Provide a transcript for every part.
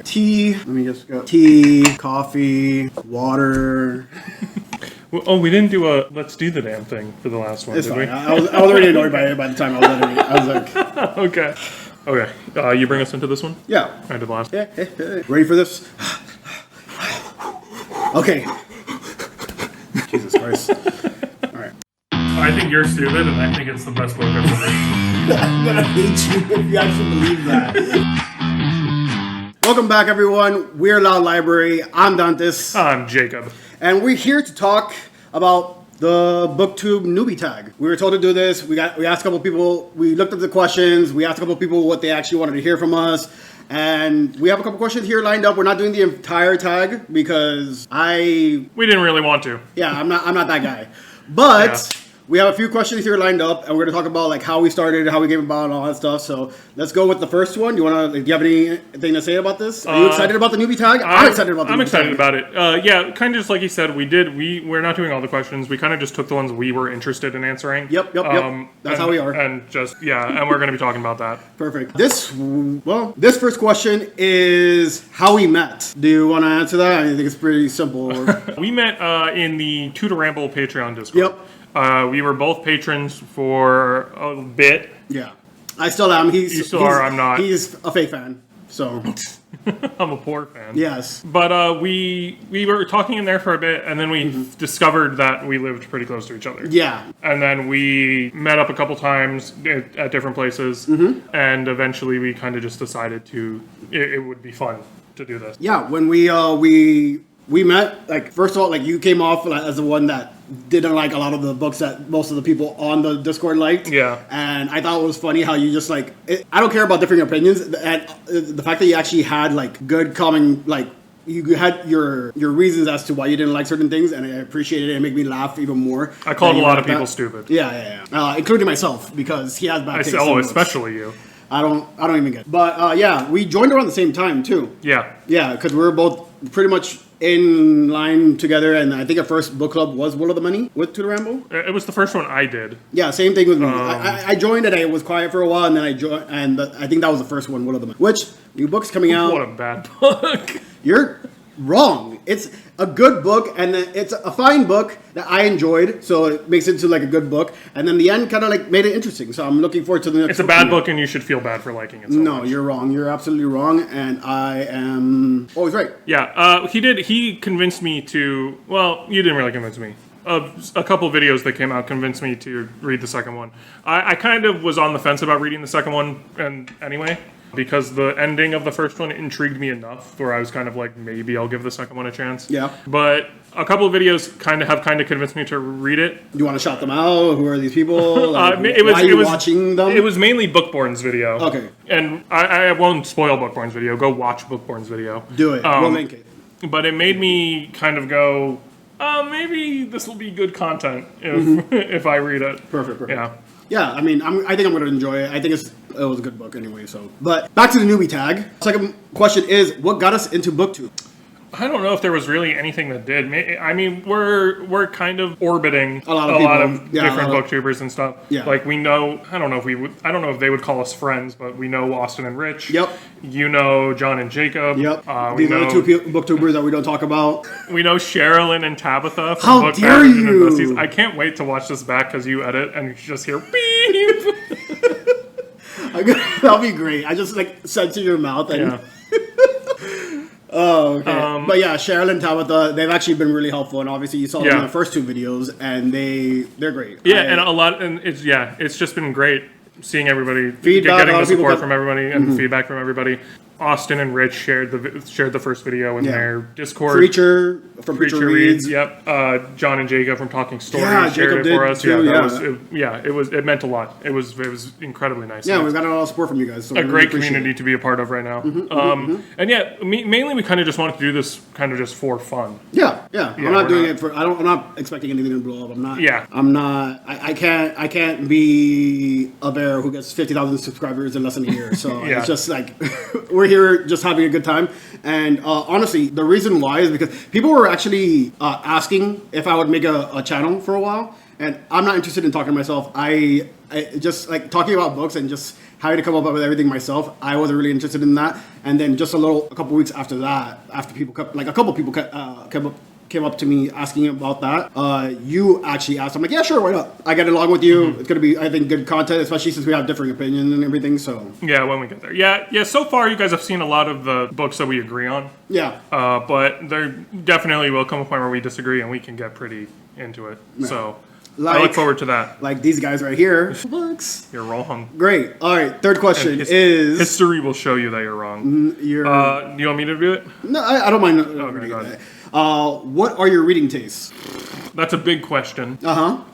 Tea. Let me just go. Tea, coffee, water. Oh, we didn't do a let's do the damn thing for the last one, It's did fine. we? I was already annoyed by it by the time I was editing it. I was like, Okay. Okay. You bring us into this one? yeah. I did the last. Yeah. Ready for this? Okay. Jesus Christ. All right. I think you're stupid, and I think it's the best book I've ever read. I'm gonna hate you if you actually believe that. Welcome back, everyone. We're Loud Library. I'm Dantes. I'm Jacob. And we're here to talk about the BookTube Newbie tag. We were told to do this. We asked a couple people. We looked at the questions. We asked a couple people what they actually wanted to hear from us. And we have a couple questions here lined up. We're not doing the entire tag because we didn't really want to. Yeah, I'm not that guy. But we have a few questions here lined up, and we're gonna talk about like how we started, how we came about, and all that stuff. So let's go with the first one. Do you have anything to say about this? Are you excited about the newbie tag? I'm excited about the newbie tag. I'm excited about it. Yeah, kind of just like you said, we're not doing all the questions. We kind of just took the ones we were interested in answering. Yep. That's how we are. And and we're gonna be talking about that. Perfect. This first question is how we met. Do you want to answer that? I think it's pretty simple. We met in the Tutor Ramble Patreon Discord. Yep. We were both patrons for a bit. Yeah. I still am. You still are, I'm not. He's a fake fan, so. I'm a poor fan. Yes. But we were talking in there for a bit, and then we discovered that we lived pretty close to each other. Yeah. And then we met up a couple times at different places, and eventually we kind of just decided it would be fun to do this. Yeah, when we met, like, first of all, like, you came off as the one that didn't like a lot of the books that most of the people on the Discord liked. Yeah. And I thought it was funny how you just, like, I don't care about differing opinions, and the fact that you actually had, like, good common, like, you had your reasons as to why you didn't like certain things, and I appreciated it. It made me laugh even more. I called a lot of people stupid. Yeah. Including myself, because he has bad taste. Oh, especially you. I don't even get it. But, yeah, we joined around the same time, too. Yeah. Yeah, because we were both pretty much in line together, and I think our first book club was Will of the Money with Tutor Ramble. It was the first one I did. Yeah, same thing with me. I joined and I was quiet for a while, and then I joined, and I think that was the first one, Will of the Money. Which, new book's coming out. What a bad book. You're wrong. It's a good book, and it's a fine book that I enjoyed, so it makes it into like a good book. And then the end kind of like made it interesting, so I'm looking forward to the next. It's a bad book, and you should feel bad for liking it so No, much. you're wrong. You're absolutely wrong, and I am always right. Yeah, he convinced me to, well, you didn't really convince me. A couple videos that came out convinced me to read the second one. I kind of was on the fence about reading the second one, and anyway, because the ending of the first one intrigued me enough where I was kind of like, maybe I'll give the second one a chance. Yeah. But a couple of videos kind of convinced me to read it. Do you want to shout them out? Who are these people? Like, why are you watching them? It was mainly Bookborn's video. Okay. And I won't spoil Bookborn's video. Go watch Bookborn's video. Do it. We'll link it. But it made me kind of go, maybe this will be good content if I read it. Perfect. Yeah. Yeah, I mean, I think I'm going to enjoy it. I think it was a good book anyway, so. But back to the newbie tag. Second question is, what got us into BookTube? I don't know if there was really anything that did. I mean, we're kind of orbiting a lot of different booktubers and stuff. Yeah. Like we know, I don't know if they would call us friends, but we know Austin and Rich. Yep. You know John and Jacob. Yep. These are the two booktubers that we don't talk about. We know Sharilyn and Tabatha. From How dare you! I can't wait to watch this back because you edit and you just hear beep. That'll be great. I just like censor your mouth and. Yeah. Oh, okay. But yeah, Cheryl and Tabatha, they've actually been really helpful, and obviously you saw them in the first two videos, and they're great. Yeah, it's just been great seeing everybody, feedback, getting the support from everybody and feedback from everybody. Austin and Rich shared the first video in their Discord. Preacher from Preacher Reads. Yep. John and Jacob from Talking Stories Jacob shared it for us. Too, It meant a lot. It was incredibly nice. Yeah, we've got a lot of support from you guys. So a great community to be a part of right now. And yeah, mainly we kind of just wanted to do this kind of just for fun. Yeah. I'm not doing it for. I'm not expecting anything to blow up. I'm not. Yeah. I'm not. I can't be a bear who gets 50,000 subscribers in less than a year. So it's just like we're here just having a good time. And honestly, the reason why is because people were actually asking if I would make a channel for a while. And I'm not interested in talking to myself. I just like talking about books and just having to come up with everything myself. I wasn't really interested in that. And then just a couple weeks after that, after people like a couple people came up to me asking about that. You actually asked. I'm like, yeah, sure, why not? I get along with you. It's gonna be, I think, good content, especially since we have differing opinions and everything. So yeah, when we get there. Yeah. So far, you guys have seen a lot of the books that we agree on. yeah, But there definitely will come a point where we disagree, and we can get pretty into it. Yeah. So I Like- look forward to that. like these guys right here. Books. You're wrong. Great. All right. Third question is history will show you that you're wrong. your. Do you want me to do it? No, I don't mind. Okay, go ahead. What are your reading tastes? That's a big question.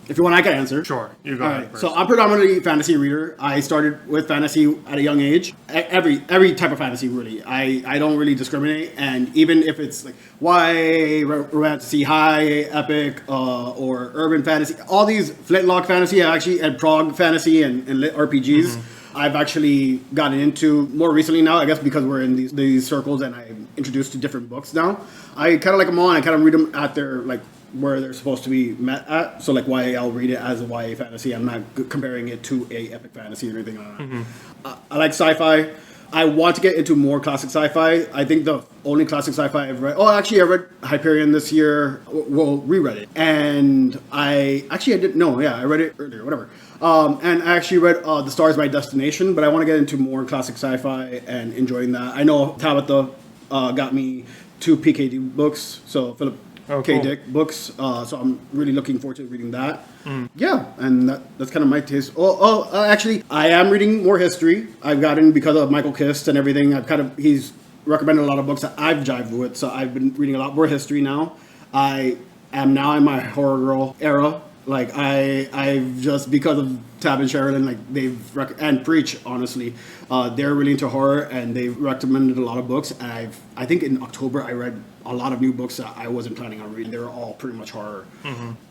If you want, I can answer. Sure, you go All ahead right. first. So I'm predominantly a fantasy reader. I started with fantasy at a young age. Every type of fantasy, really. I don't really discriminate, and even if it's like YA, romantasy, high, epic, or urban fantasy, all these flintlock fantasy, actually, and prog fantasy and lit RPGs. I've actually gotten into more recently now, I guess because we're in these circles and I'm introduced to different books now. I kind of like them all, and I kind of read them at their, like, where they're supposed to be met at. So, like, YA, I'll read it as a YA fantasy. I'm not comparing it to a epic fantasy or anything like that. I like sci-fi. I want to get into more classic sci-fi. I think the only classic sci-fi I've read... Oh, actually, I read Hyperion this year. Well, reread it. And I didn't know. Yeah, I read it earlier, whatever. And I actually read The Stars by Destination, but I want to get into more classic sci-fi and enjoying that. I know Tabatha got me 2 PKD books, so Philip K. Cool. Dick books. So I'm really looking forward to reading that. Yeah, and that's kind of my taste. Actually, I am reading more history. I've gotten, because of Michael Kist and everything, he's recommended a lot of books that I've jived with, so I've been reading a lot more history now. I am now in my horror girl era. Like, I've just, because of Tab and Sharilyn, like, and Preach, honestly, they're really into horror, and they've recommended a lot of books, and I think in October I read a lot of new books that I wasn't planning on reading. They were all pretty much horror.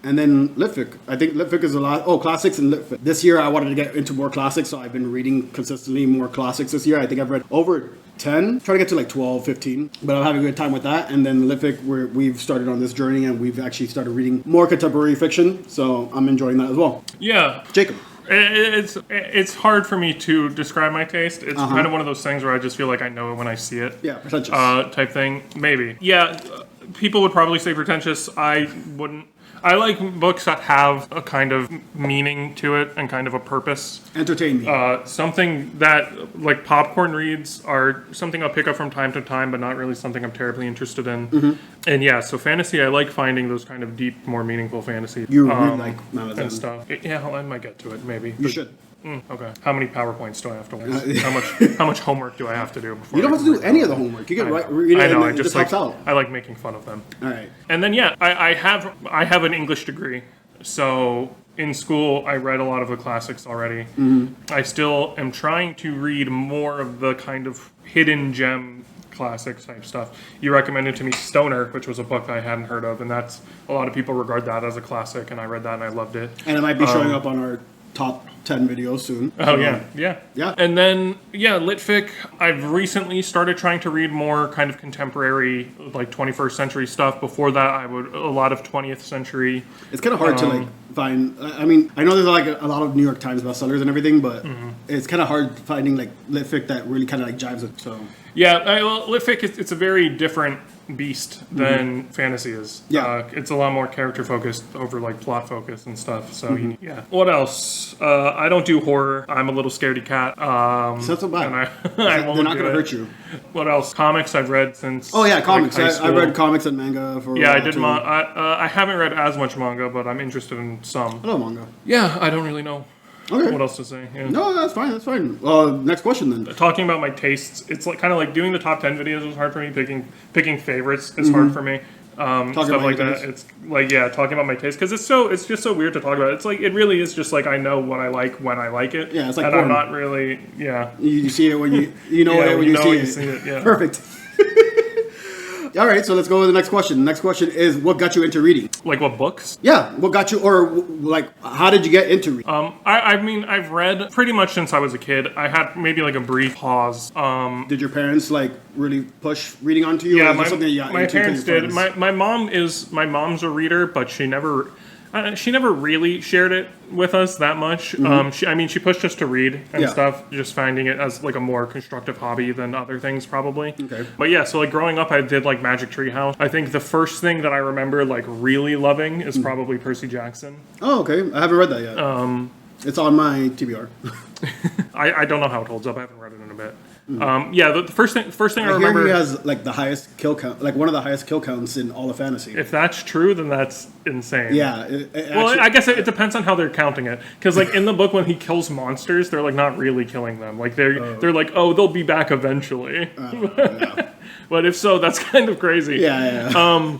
And then Litfic. I think Litfic is a lot, classics and Litfic. This year I wanted to get into more classics, so I've been reading consistently more classics this year. I think I've read over 10, trying to get to like 12, 15, but I'm having a good time with that. And then Litfic, we've started on this journey, and we've actually started reading more contemporary fiction, so I'm enjoying that as well. Yeah. Jacob. It's hard for me to describe my taste. It's kind of one of those things where I just feel like I know it when I see it. Yeah, pretentious. Type thing. Maybe. Yeah, people would probably say pretentious. I wouldn't. I like books that have a kind of meaning to it and kind of a purpose. Entertain me. Something that, like, popcorn reads are something I'll pick up from time to time, but not really something I'm terribly interested in. And yeah, so fantasy, I like finding those kind of deep, more meaningful fantasy. You really like none of them. and stuff. Yeah, I might get to it, maybe. You should. Okay. How many PowerPoints do I have to watch? How much homework do I have to do before? You don't have to do any of the homework. You can read it, I know. and it just helps out. I like making fun of them. All right. And then I have an English degree, so in school I read a lot of the classics already. I still am trying to read more of the kind of hidden gem classic type stuff. You recommended to me Stoner, which was a book that I hadn't heard of, and that's a lot of people regard that as a classic, and I read that and I loved it. And it might be showing up on our top 10 videos soon. Oh, yeah. And then, Litfic, I've recently started trying to read more kind of contemporary, like 21st century stuff. Before that, a lot of 20th century. It's kind of hard to, like, find. I mean, I know there's, like, a lot of New York Times bestsellers and everything, but it's kind of hard finding, like, Litfic that really kind of, like, jives it, so. Yeah, Litfic, it's a very different beast than fantasy is. Yeah. It's a lot more character focused over like plot focused and stuff. So yeah. What else? I don't do horror. I'm a little scaredy cat. So that's so bad. And I They're won't not do going to it. hurt you. What else? Comics I've read since. Oh yeah, comics. Like, I read comics and manga for. Yeah, a I while, did. too. I haven't read as much manga, but I'm interested in some. I love manga. Yeah, I don't really know. Okay. What else to say? Yeah. No, that's fine. That's fine. Next question then. Talking about my tastes, it's like kind of like doing the top 10 videos was hard for me. Picking favorites is hard for me. Stuff about like your that. taste. It's like talking about my taste because it's just so weird to talk about. It's like it really is just like I know what I like when I like it. Yeah, it's like and porn. I'm not really You see it when you know it when you see it. Yeah. Perfect. All right, so let's go to the next question. The next question is, what got you into reading? Like what books? Yeah, what got you, or like, how did you get into reading? I mean, I've read pretty much since I was a kid. I had maybe like a brief pause. Did your parents like really push reading onto you? Yeah, or is it something you got my into parents through your did. friends? My mom's a reader, but she never. She never really shared it with us that much. She pushed us to read and stuff, just finding it as like a more constructive hobby than other things probably. Okay. But yeah, so like growing up, I did like Magic Tree House. I think the first thing that I remember like really loving is probably Percy Jackson. Oh, okay. I haven't read that yet. It's on my TBR. I don't know how it holds up. I haven't read it in a bit. The first thing I I remember, hear he has like the highest kill count, like one of the highest kill counts in all of fantasy. if that's true, then that's insane. Yeah. Well, I guess it depends on how they're counting it. Because like in the book, when he kills monsters, they're like not really killing them. Like they're like, oh, they'll be back eventually. Yeah. But if so, that's kind of crazy. Yeah.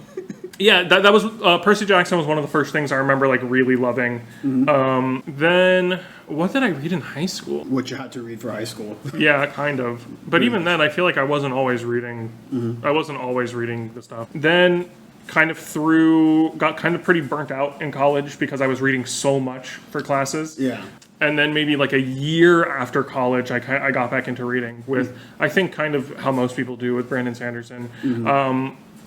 Yeah, that was Percy Jackson was one of the first things I remember like really loving. Then what did I read in high school? What you had to read for high school. Yeah, kind of. But even then, I feel like I wasn't always reading. I wasn't always reading the stuff. Then got kind of pretty burnt out in college because I was reading so much for classes. Yeah. And then maybe like a year after college, I got back into reading with, I think, kind of how most people do with Brandon Sanderson.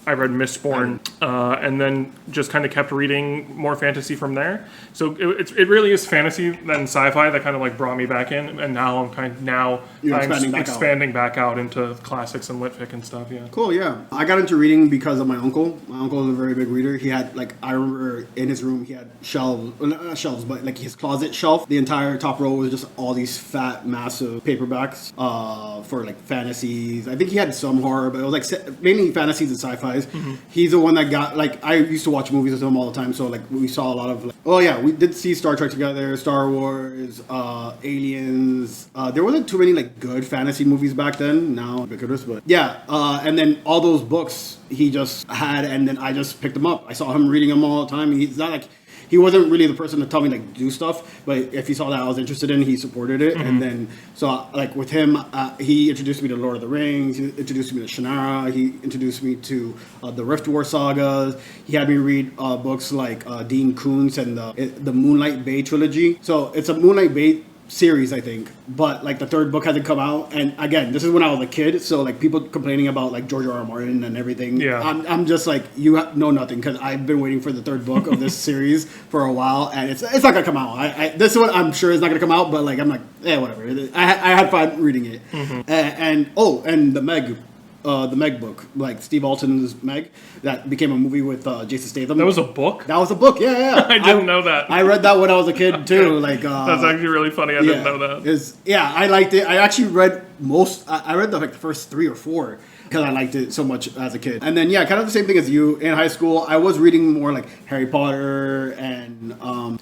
I read Mistborn, and then just kind of kept reading more fantasy from there. So it really is fantasy then sci-fi that kind of like brought me back in, and now I'm expanding back out into classics and litfic and stuff. Yeah. Cool. Yeah. I got into reading because of my uncle. My uncle is a very big reader. He had like, I remember in his room he had shelves, well, not shelves, but like his closet shelf. The entire top row was just all these fat, massive paperbacks for like fantasies. I think he had some horror, but it was like mainly fantasies and sci-fi. He's the one that got, like, I used to watch movies with him all the time, so like we saw a lot of, like, oh yeah, we did see Star Trek together, Star Wars, Aliens. There wasn't too many like good fantasy movies back then. Now ubiquitous, but yeah. And then all those books he just had, and then I just picked them up. I saw him reading them all the time. He's not like, he wasn't really the person to tell me like do stuff, but if he saw that I was interested in, he supported it. And then so like with him, he introduced me to Lord of the Rings. He introduced me to Shannara. He introduced me to the Rift War sagas. He had me read books like Dean Koontz and the Moonlight Bay trilogy. So it's a Moonlight Bay series, I think, but like the third book hasn't come out. And again, this is when I was a kid, so like people complaining about like George R.R. Martin and everything. Yeah, I'm just like, you know nothing, because I've been waiting for the third book of this series for a while, and it's not gonna come out. This one I'm sure is not gonna come out, but like I'm like, whatever. I had fun reading it. And the Meg book, like Steve Alton's Meg, that became a movie with Jason Statham. That was a book? That was a book, yeah. I didn't know that. I read that when I was a kid, too. Like that's actually really funny. I didn't know that. I liked it. I actually read I read the first 3 or 4 because I liked it so much as a kid. And then, kind of the same thing as you. In high school, I was reading more like Harry Potter and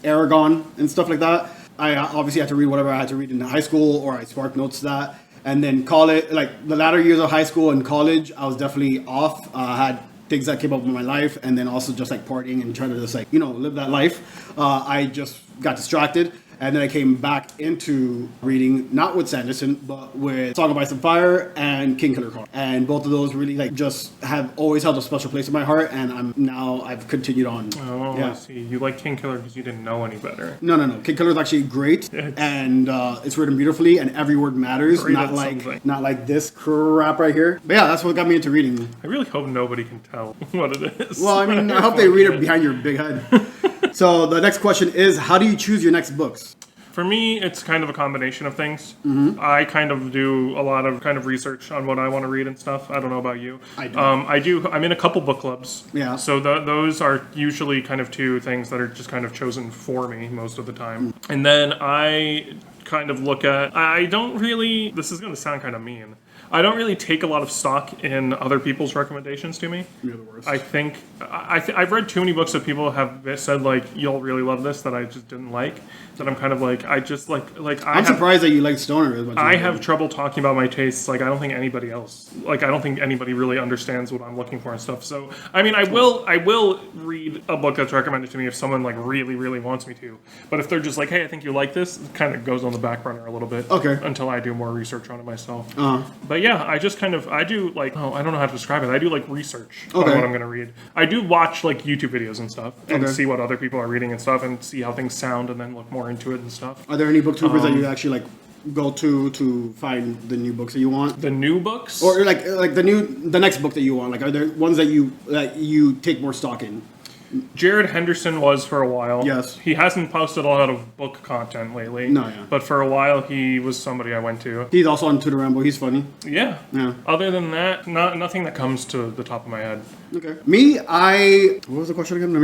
Aragon and stuff like that. I obviously had to read whatever I had to read in high school, or I spark notes that. And then college, like the latter years of high school and college, I was definitely off. I had things that came up in my life, and then also just like partying and trying to just like, live that life. I just got distracted. And then I came back into reading, not with Sanderson, but with Song of Ice and Fire and King Killer Card. And both of those really like just have always held a special place in my heart, and I've continued on. Oh, yeah. I see. You like King Killer because you didn't know any better. No. King Killer is actually great, and it's written beautifully, and every word matters. Not like this crap right here. But yeah, that's what got me into reading. I really hope nobody can tell what it is. Well, I mean, I hope they read it behind your big head. So the next question is, how do you choose your next books? For me, it's kind of a combination of things. I kind of do a lot of kind of research on what I want to read and stuff. I don't know about you. I do. I'm in a couple book clubs. Yeah. So those are usually kind of 2 things that are just kind of chosen for me most of the time. And then I kind of look at, this is going to sound kind of mean, I don't really take a lot of stock in other people's recommendations to me. You're the worst. I think I've read too many books that people have said like, you'll really love this, that I just didn't like. That I'm kind of like, I'm surprised that you like stoner as much. I have trouble talking about my tastes. Like I don't think anybody really understands what I'm looking for and stuff. So I mean, I will read a book that's recommended to me if someone like really really wants me to. But if they're just like, hey, I think you like this, it kind of goes on the back burner a little bit. Okay. Until I do more research on it myself. But yeah, I do like, I don't know how to describe it. I do like research on what I'm going to read. I do watch like YouTube videos and stuff and see what other people are reading and stuff and see how things sound and then look more into it and stuff. Are there any booktubers that you actually like go to find the new books that you want? The new books? Or like the next book that you want? Like, are there ones that you take more stock in? Jared Henderson was for a while. Yes. He hasn't posted a lot of book content lately. No, yeah. But for a while, he was somebody I went to. He's also on Tutor Rambo. He's funny. Yeah. Yeah. Other than that, nothing that comes to the top of my head. Okay. What was the question again?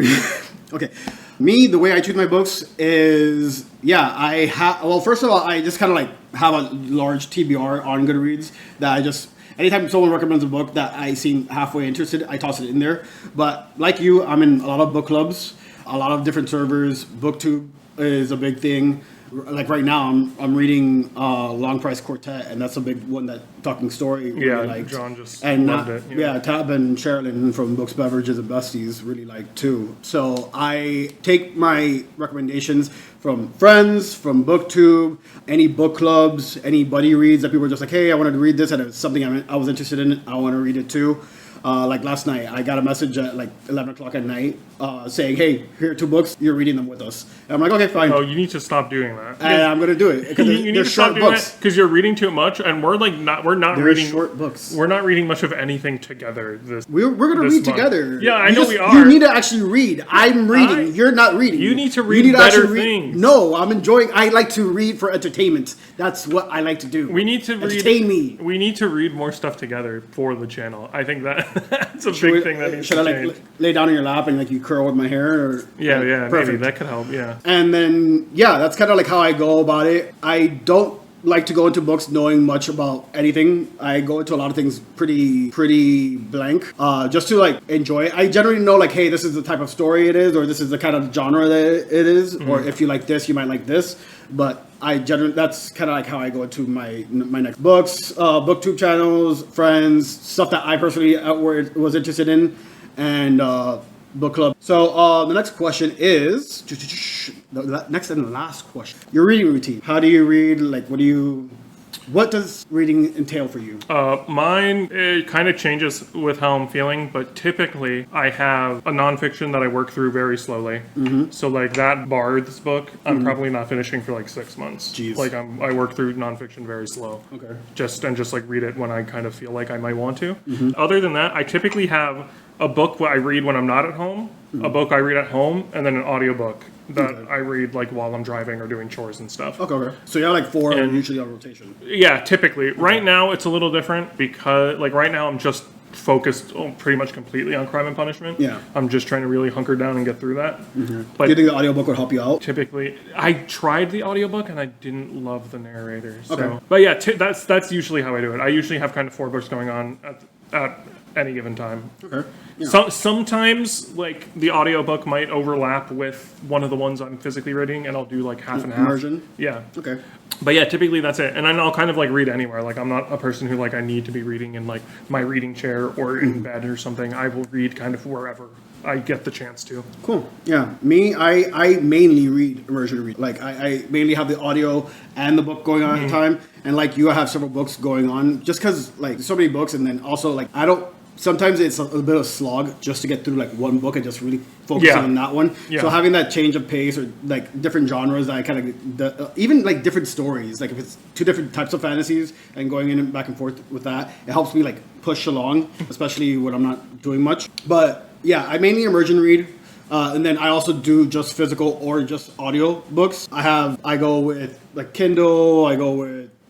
Okay. Me, the way I choose my books is, first of all, I just kind of like have a large TBR on Goodreads that I just, anytime someone recommends a book that I seem halfway interested, I toss it in there. But like you, I'm in a lot of book clubs, a lot of different servers. BookTube is a big thing. Like right now, I'm reading Long Price Quartet, and that's a big one that Talking Story really liked. John just loved it. Yeah, Tab and Sharilyn from Books, Beverages, and Besties really liked too. So I take my recommendations from friends, from BookTube, any book clubs, any buddy reads that people are just like, hey, I wanted to read this, and it's something I was interested in. I want to read it too. Like last night, I got a message at like 11 o'clock at night saying, hey, here are 2 books, you're reading them with us. And I'm like, okay, fine. Oh, you need to stop doing that. And I'm going to do it. Because you need to stop doing that because you're reading too much, and we're not They're reading short books. We're not reading much of anything together. We're going to read together. Yeah, I know we are. You need to actually read. I'm reading. You're not reading. You need to read better things. No, I'm enjoying. I like to read for entertainment. That's what I like to do. We need to entertain me. We need to read more stuff together for the channel. I think that's a big thing that needs to change. Should I lay down on your lap and like you curl with my hair? Or, yeah, perfect. Maybe that could help. Yeah. And then that's kind of like how I go about it. I don't like to go into books knowing much about anything. I go into a lot of things pretty blank, just to like enjoy it. I generally know like, hey, this is the type of story it is, or this is the kind of genre that it is, or if you like this, you might like this. But that's kind of like how I go into my next books, BookTube channels, friends, stuff that I personally was interested in, and book club. So the next question is the next and last question. Your reading routine. How do you read? Like, what does reading entail for you? Mine, it kind of changes with how I'm feeling, but typically I have a nonfiction that I work through very slowly. Mm-hmm. So like that Bard's book, I'm probably not finishing for like 6 months. Jeez. Like I work through nonfiction very slow. Okay. Just like read it when I kind of feel like I might want to. Mm-hmm. Other than that, I typically have a book I read when I'm not at home, a book I read at home, and then an audiobook that I read like while I'm driving or doing chores and stuff. Okay. So you have like 4 usually on rotation. Yeah, typically. Right now it's a little different because like right now I'm just focused pretty much completely on Crime and Punishment. Yeah. I'm just trying to really hunker down and get through that. Mm-hmm. But do you think the audiobook would help you out? Typically, I tried the audiobook and I didn't love the narrator. So. Okay. But yeah, that's usually how I do it. I usually have kind of 4 books going on at any given time. Okay. Yeah. Sometimes like the audiobook might overlap with one of the ones I'm physically reading, and I'll do like half and half. Immersion? Yeah. Okay. But yeah, typically that's it. And then I'll kind of like read anywhere. Like I'm not a person who like I need to be reading in like my reading chair or in bed or something. I will read kind of wherever I get the chance to. Cool. Yeah. Me, I mainly read immersion read. Like I mainly have the audio and the book going on at the time. And like you, I have several books going on just because like so many books, and then also like sometimes it's a bit of a slog just to get through like one book and just really focus on that one. Yeah. So having that change of pace or like different genres, I kind of even like different stories. Like if it's 2 different types of fantasies and going in and back and forth with that, it helps me like push along, especially when I'm not doing much. But yeah, I mainly immersion read. And then I also do just physical or just audio books. I go with like Kindle.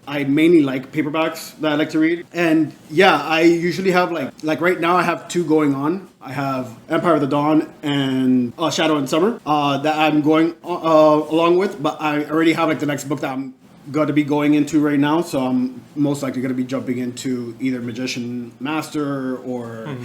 I mainly like paperbacks that I like to read. And yeah, I usually have like right now I have 2 going on. I have Empire of the Dawn and Shadow and Summer that I'm going along with. But I already have like the next book that I'm going to be going into right now. So I'm most likely going to be jumping into either Magician Master or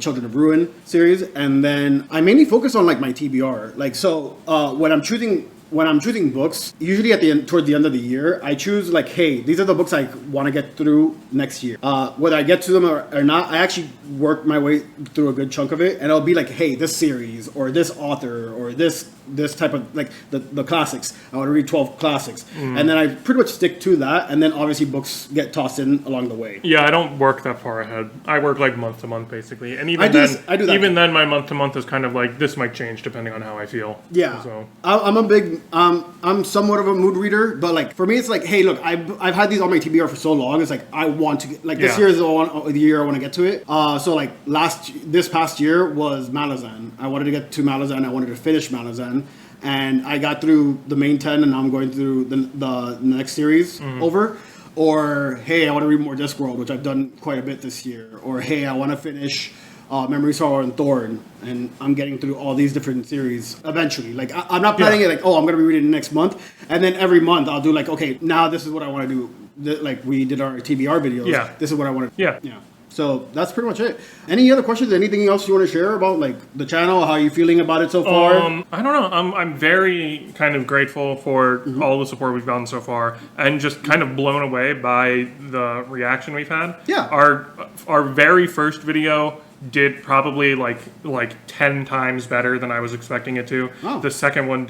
Children of Ruin series. And then I mainly focus on like my TBR. Like so when I'm choosing books, usually toward the end of the year, I choose like, hey, these are the books I want to get through next year. Whether I get to them or not, I actually work my way through a good chunk of it, and it'll be like, hey, this series or this author or this this type of like the classics. I want to read 12 classics, and then I pretty much stick to that. And then obviously books get tossed in along the way. Yeah, I don't work that far ahead. I work like month to month basically, and even I do that. even then, my month to month is kind of like this might change depending on how I feel. Yeah, So I'm a big I'm somewhat of a mood reader, but like for me, it's like, hey, look, I've had these on my TBR for so long. It's like I want to get, like this year is the year I want to get to it. So like this past year was Malazan. I wanted to get to Malazan. I wanted to finish Malazan, and I got through the main 10, and now I'm going through the next series over. Or hey, I want to read more Discworld, which I've done quite a bit this year. Or hey, I want to finish Memory, Sorrow, and Thorn, and I'm getting through all these different series eventually. Like I'm not planning it like, oh, I'm gonna be reading next month, and then every month I'll do like, okay, now this is what I want to do. Like we did our TBR videos. Yeah. This is what I want to. Yeah. Yeah. So that's pretty much it. Any other questions? Anything else you want to share about like the channel? How are you feeling about it so far? I don't know. I'm very kind of grateful for all the support we've gotten so far, and just kind of blown away by the reaction we've had. Yeah. Our very first video did probably like 10 times better than I was expecting it to. Oh. The second one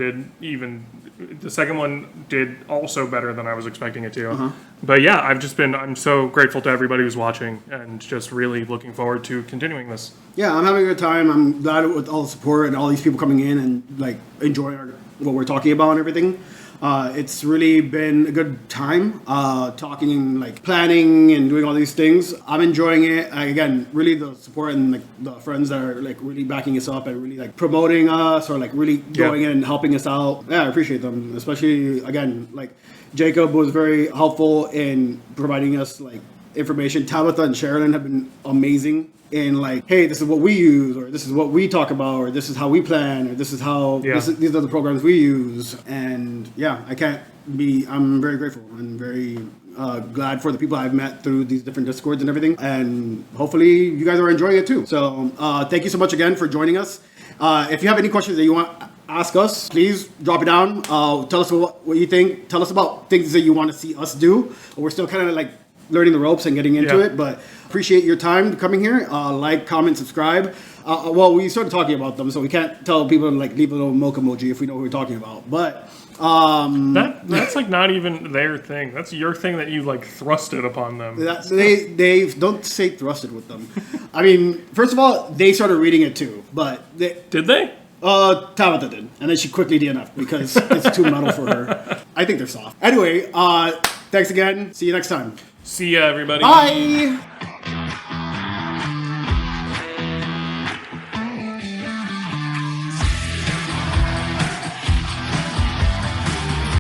did also better than I was expecting it to. But yeah, I'm so grateful to everybody who's watching, and just really looking forward to continuing this. Yeah, I'm having a good time. I'm glad with all the support and all these people coming in and like enjoying what we're talking about and everything. It's really been a good time talking and like planning and doing all these things. I'm enjoying it. Again, really the support and like the friends that are like really backing us up and really like promoting us or like really going in and helping us out. Yeah, I appreciate them. Especially again, like Jakob was very helpful in providing us like information. Tabatha and Sharilyn have been amazing in like, hey, this is what we use, or this is what we talk about, or this is how we plan, or this is how these are the programs we use. And yeah, I'm very grateful and very glad for the people I've met through these different Discords and everything. And hopefully you guys are enjoying it too. So thank you so much again for joining us. If you have any questions that you want to ask us, please drop it down. Tell us what you think. Tell us about things that you want to see us do. We're still kind of like learning the ropes and getting into it, but appreciate your time coming here. Like, comment, subscribe. Well, we started talking about them, so we can't tell people to like leave a little milk emoji if we know what we're talking about. But that's like not even their thing. That's your thing that you like thrusted upon them. They don't say thrusted with them. I mean, first of all, they started reading it too, but did they? Tabatha did, and then she quickly DNF'd because it's too metal for her. I think they're soft. Anyway, thanks again. See you next time. See ya, everybody. Bye.